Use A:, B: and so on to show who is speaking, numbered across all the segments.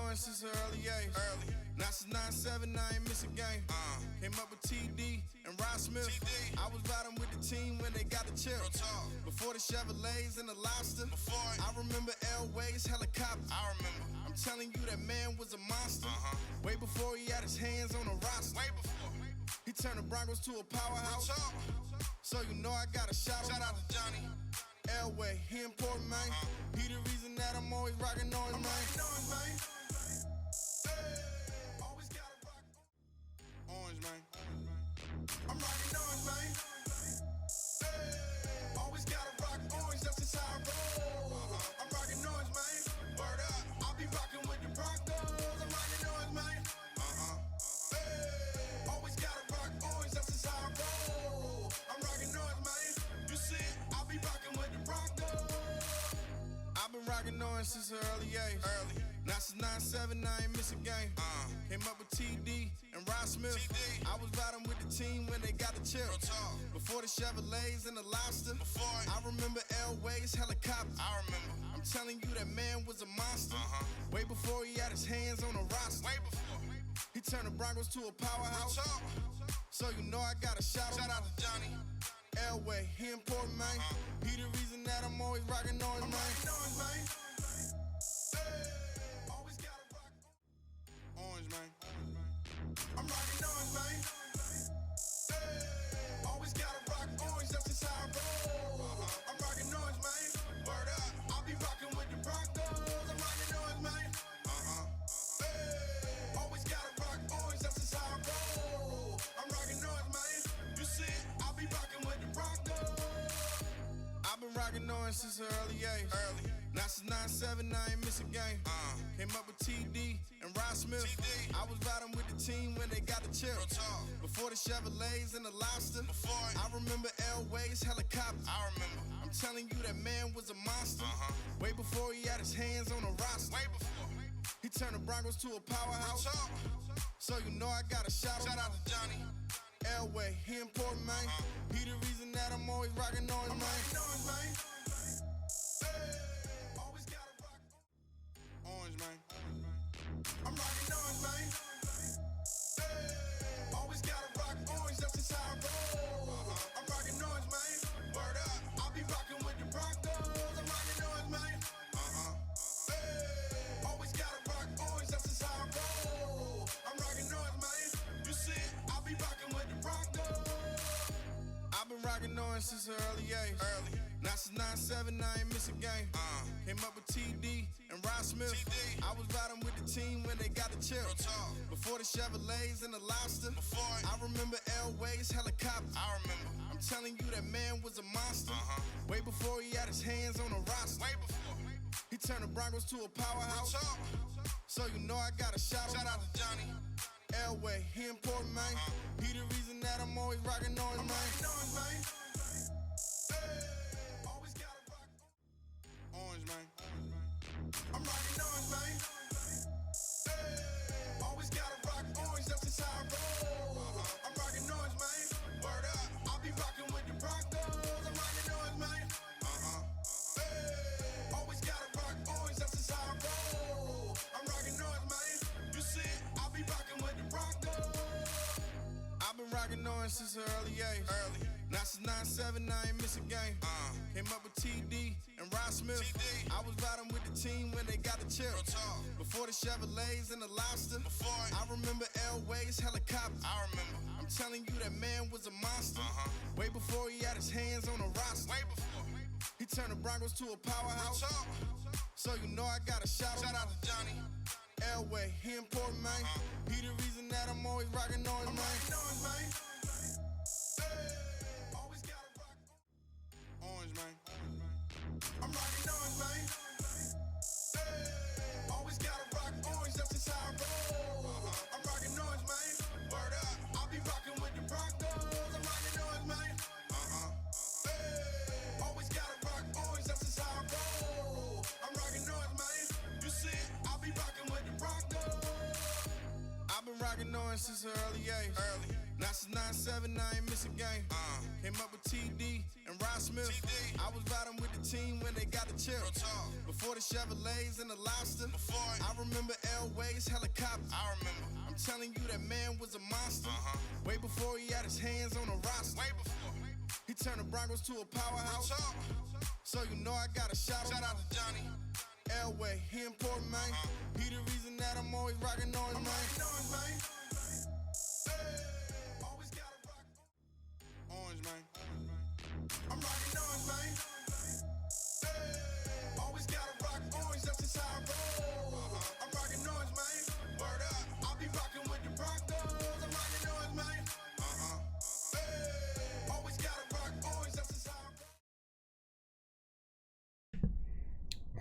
A: orange since an early age. Now since 97, I ain't miss a game. Came up with TD and Rod Smith. I was riding with the team when they got the chip. Before the Chevrolets and the Lobster. I remember Elway's helicopter. I'm telling you, that man was a monster. Way before he had his hands on a roster. He turned the Broncos to a powerhouse. So you know I gotta shout out to Johnny Elway. He important, man. He the reason that I'm always rocking orange, man. Always gotta rock orange, man. I'm rocking orange, man. Always gotta rock orange, that's just how I roll. I'm rocking orange, man. Word up. I'll be rocking with the Broncos. I'm rocking orange, man. Always gotta rock orange, that's just how I roll. I'm rocking orange, man. You see it, I'll be rocking with the Broncos. I've been rocking orange since an early age. Now since 97, I ain't miss a game. Came up with TD and Rod Smith. I was riding with the team when they got the chip. Before the Chevrolets and the Lobster. I remember Elway's helicopter. I'm telling you, that man was a monster. Way before he had his hands on a roster. He turned the Broncos to a powerhouse. So you know I gotta shout out to Johnny Elway. He important, man. He the reason that I'm always rocking orange, man. Always gotta rock orange, man. I'm rocking orange, man. Always gotta rock orange, that's just how I roll. I'm rocking orange, man. Word up. I'll be rocking with the Broncos. I'm rocking orange, man. Always gotta rock orange, that's just how I roll. I'm rocking orange, man. You see it, I'll be rocking with the Broncos. I've been rocking orange since an early age. Now since 97, I ain't miss a game. Came up with TD and Rod Smith. I was riding with the team when they got the chip. Before the Chevrolets and the Lobster. I remember Elway's helicopter. I'm telling you, that man was a monster. Way before he had his hands on a roster. He turned the Broncos to a powerhouse. So you know I gotta shout out to Johnny Elway. He important, man. He the reason that I'm always rocking orange, man. Always gotta rock orange, man. I'm rocking orange, man. Always gotta rock orange, that's just how I roll. I'm rocking orange, man. Word up. I'll be rocking with the Broncos. I'm rocking orange, man. Always gotta rock orange, that's just how I roll. I'm rocking orange, man. You see it, I'll be rocking with the Broncos. I've been rocking orange since an early age. Now since 97, I ain't miss a game. Came up with TD and Rod Smith. I was riding with the team when they got the chip. Before the Chevrolets and the Lobster. I remember Elway's helicopter. I'm telling you, that man was a monster. Way before he had his hands on a roster. He turned the Broncos to a powerhouse. So you know I gotta shout out to Johnny Elway. He important, man. He the reason that I'm always rocking orange, man. Always gotta rock orange, man. I'm rocking orange, man. Always gotta rock orange, that's just how I roll. I'm rocking orange, man. Word up. I'll be rocking with the Broncos. I'm rocking orange, man. Always gotta rock orange, that's just how I roll. I'm rocking orange, man. You see it, I'll be rocking with the Broncos. I've been rocking orange since an early age. Now since 97, I ain't miss a game. Came up with TD and Rod Smith. I was riding with the team when they got the chip. Before the Chevrolets and the Lobster. I remember Elway's helicopter. I'm telling you, that man was a monster. Way before he had his hands on a roster. He turned the Broncos to a powerhouse. So you know I gotta shout out to Johnny Elway. He important, man. He the reason that I'm always rocking orange, man. Always gotta rock orange, man. I'm rocking orange, man. Always gotta rock orange, that's just how I roll. I'm rocking orange, man. Word up. I'll be rocking with the Broncos. I'm rocking orange, man. Always gotta rock orange, that's just how I roll. I'm rocking orange, man. You see it, I'll be rocking with the Broncos. I've been rocking rocking on since an early age. Now since 9-7, I ain't miss a game. Came up with TD and Rod Smith. I was riding with the team when they got the chip. Before the Chevrolets and the Lobster. I remember Elway's helicopter. I'm telling you, that man was a monster. Way before he had his hands on the roster. He turned the Broncos to a powerhouse. So you know I got a shout out to Johnny Elway. He important, man. He the reason that I'm always rocking on his man. Always gotta rock orange, man. I'm rocking orange, man. Always gotta rock orange, that's just how I roll. I'm rocking orange, man. Word up. I'll be rocking with the Broncos. I'm rocking orange, man. Always gotta rock orange, that's just how I roll.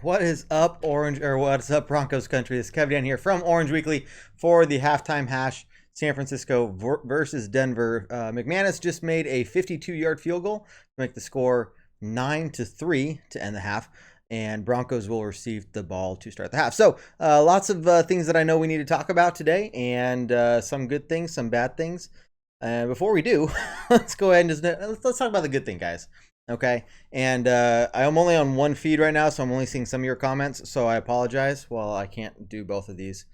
B: What is up, what's up, Broncos Country? This is Kevin Dan here from Orange Weekly for the halftime hash. San Francisco versus Denver. McManus just made a 52-yard field goal to make the score 9-3 to end the half, and Broncos will receive the ball to start the half. So lots of things that I know we need to talk about today, and some good things, some bad things. Before we do, let's go ahead and let's talk about the good thing, guys. Okay, and I'm only on one feed right now, so I'm only seeing some of your comments, so I apologize. Well, I can't do both of these.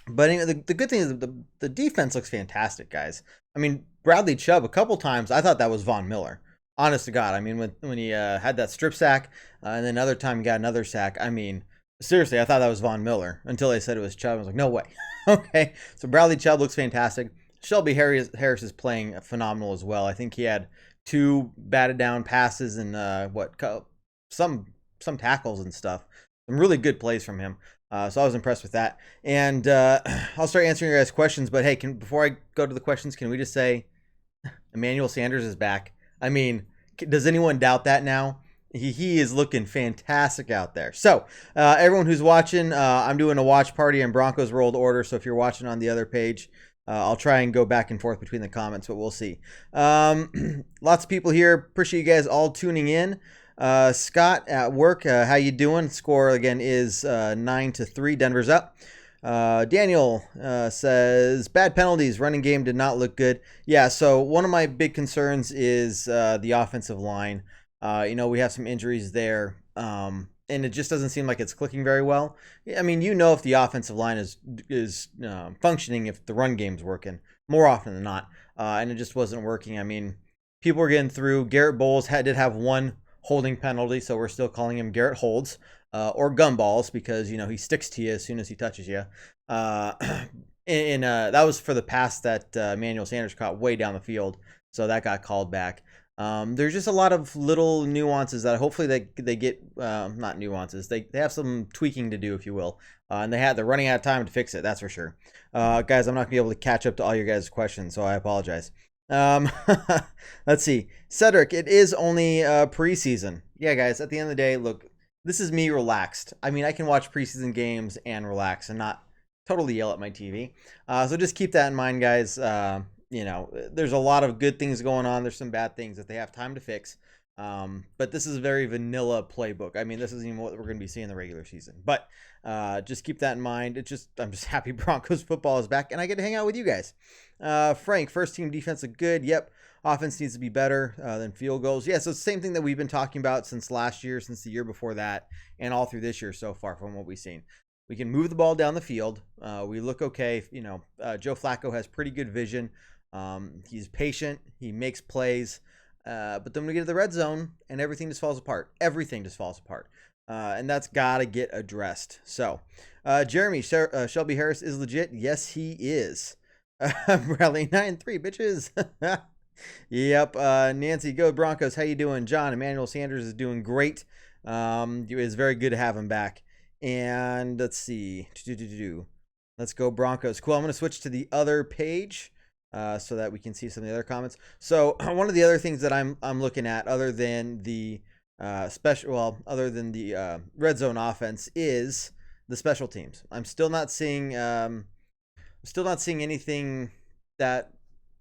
B: But anyway, the good thing is the defense looks fantastic, guys. I mean, Bradley Chubb, a couple times, I thought that was Von Miller. Honest to God. I mean, when he had that strip sack, and then another time he got another sack, I mean, seriously, I thought that was Von Miller until they said it was Chubb. I was like, no way. Okay, so Bradley Chubb looks fantastic. Shelby Harris is playing phenomenal as well. I think he had 2 batted down passes and some tackles and stuff. Some really good plays from him. So I was impressed with that. And I'll start answering your guys' questions. But hey, before I go to the questions, can we just say Emmanuel Sanders is back? I mean, does anyone doubt that now? He is looking fantastic out there. So everyone who's watching, I'm doing a watch party in Broncos World Order. So if you're watching on the other page, I'll try and go back and forth between the comments, but we'll see. Lots of people here. Appreciate you guys all tuning in. Scott at work, how you doing? Score again is 9-3. Denver's up. Daniel says bad penalties. Running game did not look good. Yeah. So one of my big concerns is the offensive line. We have some injuries there. And it just doesn't seem like it's clicking very well. I mean, if the offensive line is functioning, if the run game's working more often than not, and it just wasn't working. I mean, people were getting through. Garrett Bowles did have one holding penalty, so we're still calling him Garrett Holds or Gumballs because he sticks to you as soon as he touches you. And that was for the pass that Emmanuel Sanders caught way down the field, so that got called back. There's just a lot of little nuances that hopefully they get, not nuances, they have some tweaking to do, if you will, and they're running out of time to fix it, that's for sure. Guys, I'm not gonna be able to catch up to all your guys' questions, so I apologize. Let's see, Cedric, it is only preseason. Yeah, guys, at the end of the day, look, this is me relaxed. I mean, I can watch preseason games and relax and not totally yell at my TV, so just keep that in mind, guys. There's a lot of good things going on. There's some bad things that they have time to fix. But this is a very vanilla playbook. I mean, this isn't even what we're going to be seeing in the regular season. But just keep that in mind. I'm just happy Broncos football is back, and I get to hang out with you guys. Frank, first team defense look good. Yep. Offense needs to be better than field goals. Yeah, so it's the same thing that we've been talking about since last year, since the year before that, and all through this year so far from what we've seen. We can move the ball down the field. We look okay. Joe Flacco has pretty good vision. He's patient. He makes plays. But then we get to the red zone and everything just falls apart. And that's got to get addressed. So, Jeremy, Shelby Harris is legit. Yes, he is. Bradley 9-3, bitches. Yep. Nancy, go Broncos. How you doing? John, Emmanuel Sanders is doing great. It is very good to have him back. And let's see. Let's go Broncos. Cool. I'm going to switch to the other page. So that we can see some of the other comments. So one of the other things that I'm looking at, other than the red zone offense, is the special teams. I'm still not seeing anything that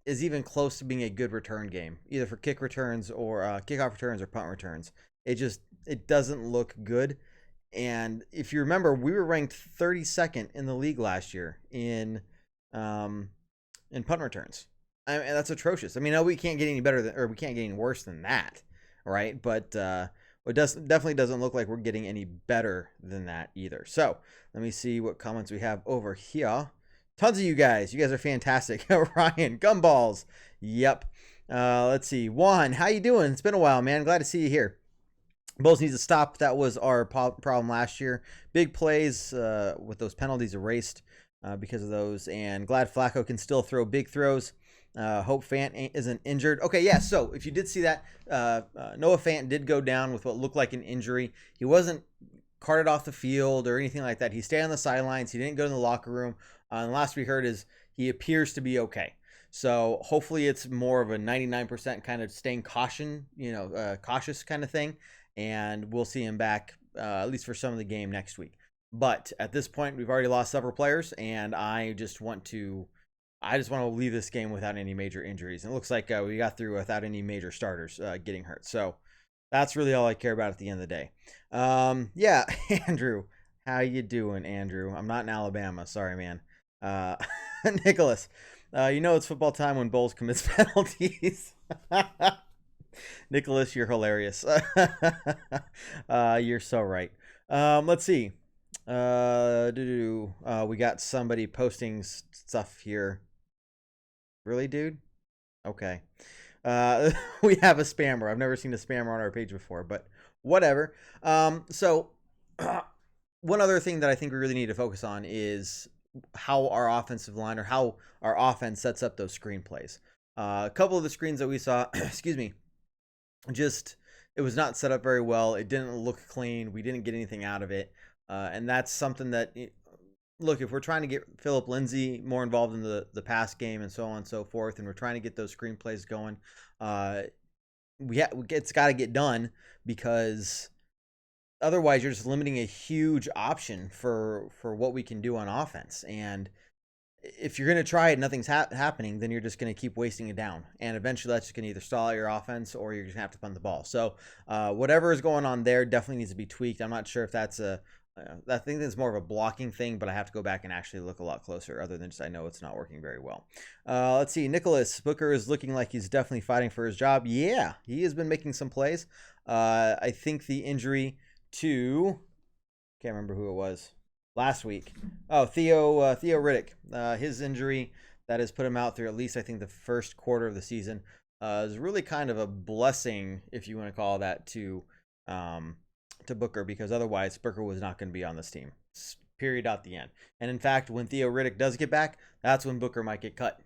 B: is even close to being a good return game, either for kick returns or kickoff returns or punt returns. It doesn't look good. And if you remember, we were ranked 32nd in the league last year in in punt returns. I mean, that's atrocious. I mean, no, we can't get any better than, or we can't get any worse than that, right? But it definitely doesn't look like we're getting any better than that either. So let me see what comments we have over here. Tons of you guys. You guys are fantastic. Ryan, gumballs. Yep. Let's see. Juan, how you doing? It's been a while, man. Glad to see you here. Bulls needs to stop. That was our problem last year. Big plays with those penalties erased because of those. And glad Flacco can still throw big throws. Hope Fant isn't injured. Okay, yeah, so if you did see that, Noah Fant did go down with what looked like an injury. He wasn't carted off the field or anything like that. He stayed on the sidelines. He didn't go in the locker room. And the last we heard is he appears to be okay. So hopefully it's more of a 99% kind of staying cautious kind of thing. And we'll see him back, at least for some of the game next week. But at this point, we've already lost several players, and I just want to leave this game without any major injuries. And it looks like we got through without any major starters getting hurt. So that's really all I care about at the end of the day. Yeah, Andrew, how you doing, Andrew? I'm not in Alabama. Sorry, man. Nicholas, it's football time when Bowles commits penalties. Nicholas, you're hilarious. You're so right. Let's see. We got somebody posting stuff here. Really, dude? Okay. We have a spammer. I've never seen a spammer on our page before, but whatever. So one other thing that I think we really need to focus on is how our offensive line or how our offense sets up those screenplays. A couple of the screens that we saw, excuse me, it was not set up very well. It didn't look clean. We didn't get anything out of it. And that's something that, look, if we're trying to get Philip Lindsay more involved in the pass game and so on and so forth, and we're trying to get those screenplays going, it's got to get done, because otherwise you're just limiting a huge option for what we can do on offense. And if you're going to try it, nothing's happening, then you're just going to keep wasting it down. And eventually that's just going to either stall out your offense or you're just going to have to punt the ball. So whatever is going on there definitely needs to be tweaked. I'm not sure if that's I think that's more of a blocking thing, but I have to go back and actually look a lot closer, other than just I know it's not working very well. Let's see. Nicholas Booker is looking like he's definitely fighting for his job. Yeah, he has been making some plays. I think the injury to, can't remember who it was, last week. Oh, Theo Riddick. His injury that has put him out through at least, I think, the first quarter of the season is really kind of a blessing, if you want to call that, to Booker, because otherwise Booker was not going to be on this team. Period, out the end. And in fact, when Theo Riddick does get back, that's when Booker might get cut.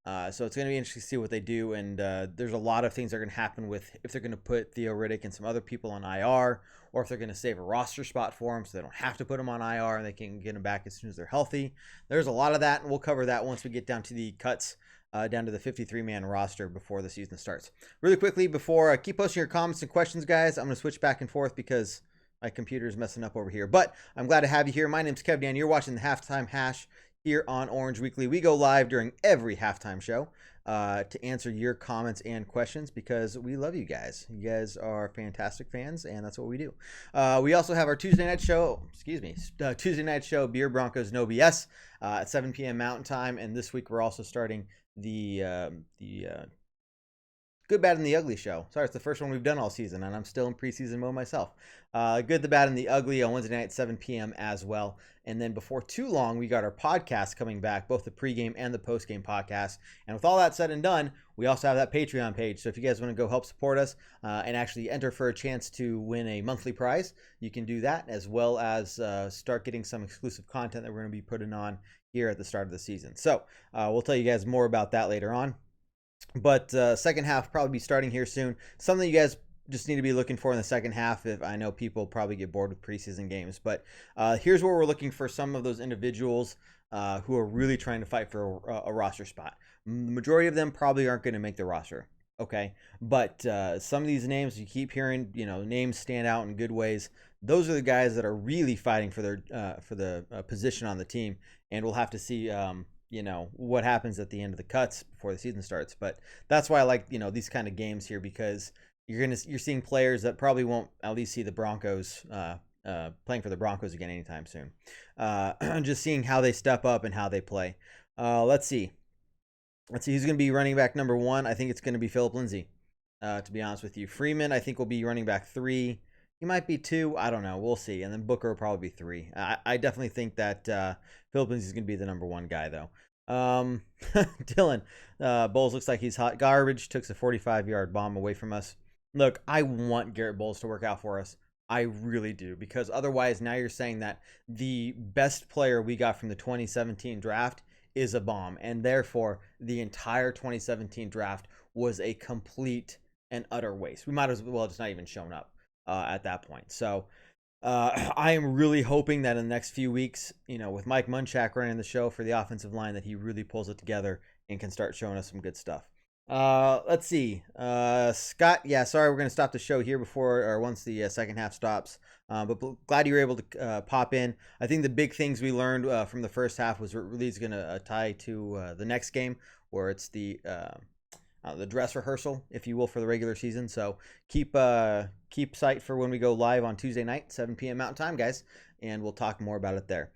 B: So it's going to be interesting to see what they do. And there's a lot of things that are going to happen with if they're going to put Theo Riddick and some other people on IR, or if they're going to save a roster spot for him so they don't have to put him on IR and they can get him back as soon as they're healthy. There's a lot of that, and we'll cover that once we get down to the cuts, down to the 53-man roster before the season starts. Really quickly, before keep posting your comments and questions, guys, I'm going to switch back and forth because my computer is messing up over here. But I'm glad to have you here. My name's Kev Dan. You're watching the Halftime Hash here on Orange Weekly. We go live during every halftime show to answer your comments and questions, because we love you guys. You guys are fantastic fans, and that's what we do. We also have our Tuesday night show, Beer Broncos No BS, at 7 p.m. Mountain Time. And this week we're also starting the Good, Bad, and the Ugly show. Sorry, it's the first one we've done all season, and I'm still in preseason mode myself. Good, the Bad, and the Ugly on Wednesday night at 7 p.m. as well. And then before too long, we got our podcast coming back, both the pregame and the postgame podcast. And with all that said and done, we also have that Patreon page. So if you guys want to go help support us and actually enter for a chance to win a monthly prize, you can do that, as well as start getting some exclusive content that we're going to be putting on here at the start of the season. So we'll tell you guys more about that later on. But second half probably be starting here soon. Something you guys just need to be looking for in the second half. If I know people probably get bored with preseason games, but here's where we're looking for some of those individuals who are really trying to fight for a roster spot. The majority of them probably aren't going to make the roster. Okay, but some of these names you keep hearing, names stand out in good ways. Those are the guys that are really fighting for the position on the team, and we'll have to see. What happens at the end of the cuts before the season starts. But that's why I like, these kind of games here, because you're seeing players that probably won't at least see the Broncos playing for the Broncos again anytime soon. Just seeing how they step up and how they play. Let's see. Who's going to be running back number 1. I think it's going to be Philip Lindsay, to be honest with you. Freeman, I think, will be running back 3. He might be 2. I don't know. We'll see. And then Booker will probably be 3. I definitely think that Philip Lindsay is going to be the number 1 guy, though. Dylan, Bowles looks like he's hot garbage. Took a 45-yard bomb away from us. Look, I want Garrett Bowles to work out for us. I really do, because otherwise now you're saying that the best player we got from the 2017 draft is a bomb, and therefore the entire 2017 draft was a complete and utter waste. We might as well just not even shown up at that point. So I am really hoping that in the next few weeks, with Mike Munchak running the show for the offensive line, that he really pulls it together and can start showing us some good stuff. Let's see. Scott, sorry, we're going to stop the show here once the second half stops. But glad you were able to pop in. I think the big things we learned from the first half was really going to tie to the next game, where it's the dress rehearsal, if you will, for the regular season. So keep sight for when we go live on Tuesday night, 7 p.m. Mountain Time, guys, and we'll talk more about it there.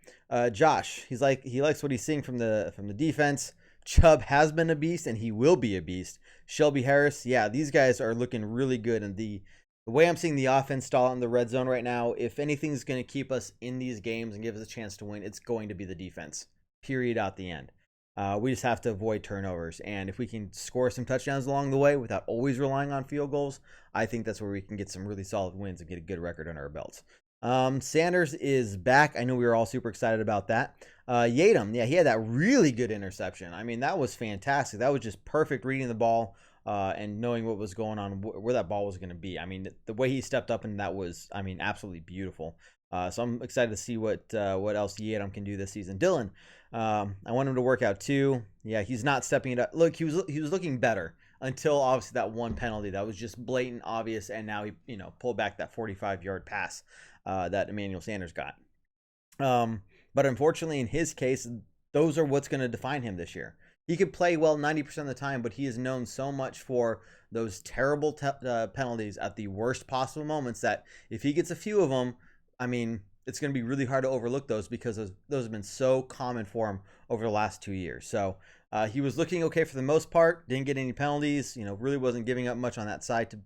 B: Josh, he likes what he's seeing from the defense. Chubb has been a beast, and he will be a beast. Shelby Harris, these guys are looking really good. And the way I'm seeing the offense stall in the red zone right now, if anything's going to keep us in these games and give us a chance to win, it's going to be the defense. Period. Out the end. We just have to avoid turnovers. And if we can score some touchdowns along the way without always relying on field goals, I think that's where we can get some really solid wins and get a good record under our belts. Sanders is back. I know we were all super excited about that. Yadam, he had that really good interception. I mean, that was fantastic. That was just perfect reading the ball and knowing what was going on, where that ball was going to be. I mean, the way he stepped up, and that was, absolutely beautiful. So I'm excited to see what else Yadam can do this season. Dylan, I want him to work out too. Yeah, he's not stepping it up. Look, he was looking better until obviously that one penalty that was just blatant, obvious, and now he pulled back that 45-yard pass that Emmanuel Sanders got. But unfortunately, in his case, those are what's going to define him this year. He could play well 90% of the time, but he is known so much for those terrible penalties at the worst possible moments that if he gets a few of them, it's going to be really hard to overlook those, because those have been so common for him over the last 2 years. So he was looking okay for the most part, didn't get any penalties, really wasn't giving up much on that side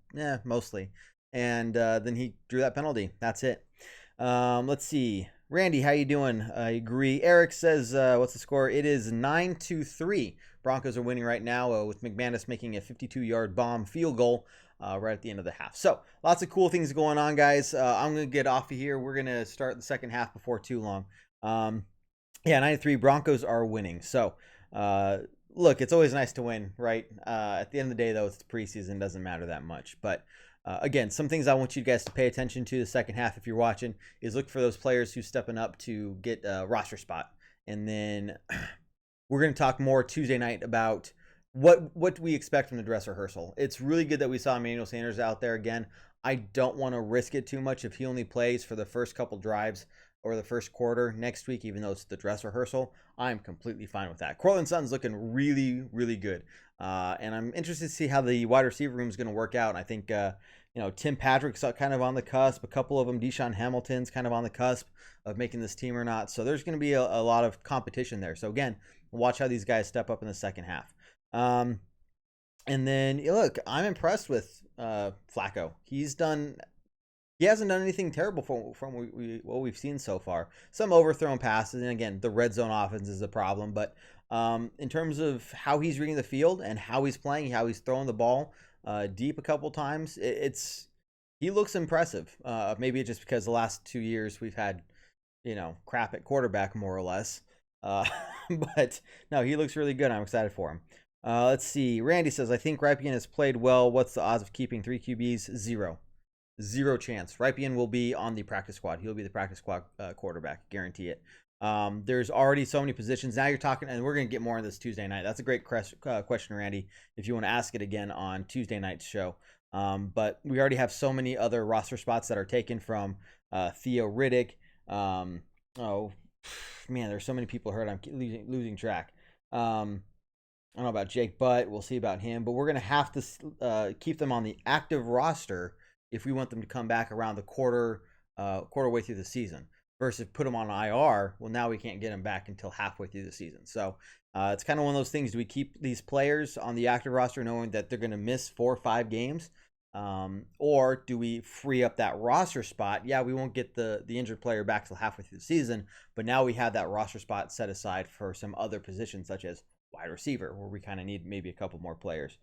B: mostly. And then he drew that penalty. That's it. Let's see. Randy, how you doing? I agree. Eric says, what's the score? It is 9-3. Broncos are winning right now with McManus making a 52-yard bomb field goal right at the end of the half. So lots of cool things going on, guys. I'm going to get off of here. We're going to start the second half before too long. 9-3. Broncos are winning. So look, it's always nice to win, right? At the end of the day, though, it's the preseason. It doesn't matter that much. But again, some things I want you guys to pay attention to the second half, if you're watching, is look for those players who's stepping up to get a roster spot. And then we're going to talk more Tuesday night about what we expect from the dress rehearsal. It's really good that we saw Emmanuel Sanders out there again. I don't want to risk it too much if he only plays for the first couple drives or the first quarter next week, even though it's the dress rehearsal. I'm completely fine with that. Cortland Sutton's looking really, really good. And I'm interested to see how the wide receiver room is going to work out. I think, Tim Patrick's kind of on the cusp. A couple of them, Deshaun Hamilton's kind of on the cusp of making this team or not. So there's going to be a lot of competition there. So again, watch how these guys step up in the second half. And then, look, I'm impressed with Flacco. He hasn't done anything terrible from what we've seen so far. Some overthrown passes, and again, the red zone offense is a problem. But in terms of how he's reading the field and how he's playing, how he's throwing the ball deep a couple times, he looks impressive. Maybe it's just because the last 2 years we've had, crap at quarterback, more or less. But no, he looks really good. I'm excited for him. Let's see. Randy says, I think Rypien has played well. What's the odds of keeping 3 QBs? Zero chance. Rypien will be on the practice squad. He'll be the practice squad quarterback. Guarantee it. There's already so many positions. Now you're talking, and we're going to get more on this Tuesday night. That's a great question, Randy, if you want to ask it again on Tuesday night's show. But we already have so many other roster spots that are taken from Theo Riddick. Oh, man, there's so many people hurt. I'm losing track. I don't know about Jake Butt. We'll see about him. But we're going to have to keep them on the active roster if we want them to come back around the quarter way through the season. versus put them on IR. Well, now we can't get them back until halfway through the season. So it's kind of one of those things. Do we keep these players on the active roster knowing that they're going to miss 4 or 5 games? Or do we free up that roster spot? Yeah, we won't get the injured player back till halfway through the season, but now we have that roster spot set aside for some other positions such as wide receiver, where we kind of need maybe a couple more players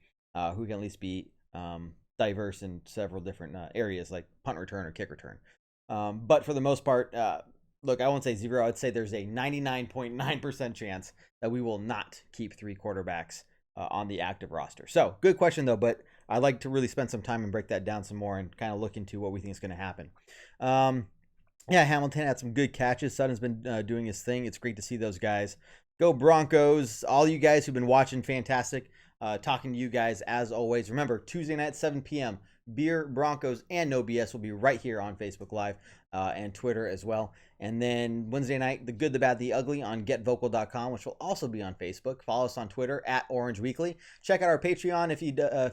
B: who can at least be diverse in several different areas like punt return or kick return. But for the most part, look, I won't say 0. I'd say there's a 99.9% chance that we will not keep 3 quarterbacks on the active roster. So good question though, but I'd like to really spend some time and break that down some more and kind of look into what we think is going to happen. Yeah, Hamilton had some good catches. Sutton's been doing his thing. It's great to see those guys. Go Broncos. All you guys who've been watching, fantastic. Talking to you guys as always. Remember, Tuesday night, 7 p.m., Beer, Broncos, and No BS will be right here on Facebook Live and Twitter as well. And then Wednesday night, The Good, the Bad, the Ugly on getvocal.com, which will also be on Facebook. Follow us on Twitter at Orange Weekly. Check out our Patreon if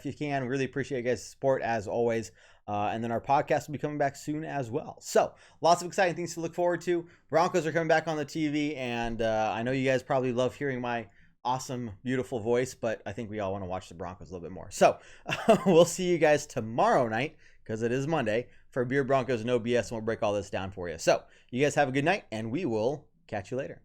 B: you can. Really appreciate you guys' support as always. And then our podcast will be coming back soon as well. So lots of exciting things to look forward to. Broncos are coming back on the TV, and I know you guys probably love hearing my awesome, beautiful voice, but I think we all want to watch the Broncos a little bit more. So we'll see you guys tomorrow night, because it is Monday, for Beer, Broncos, No BS, and we'll break all this down for you. So you guys have a good night, and we will catch you later.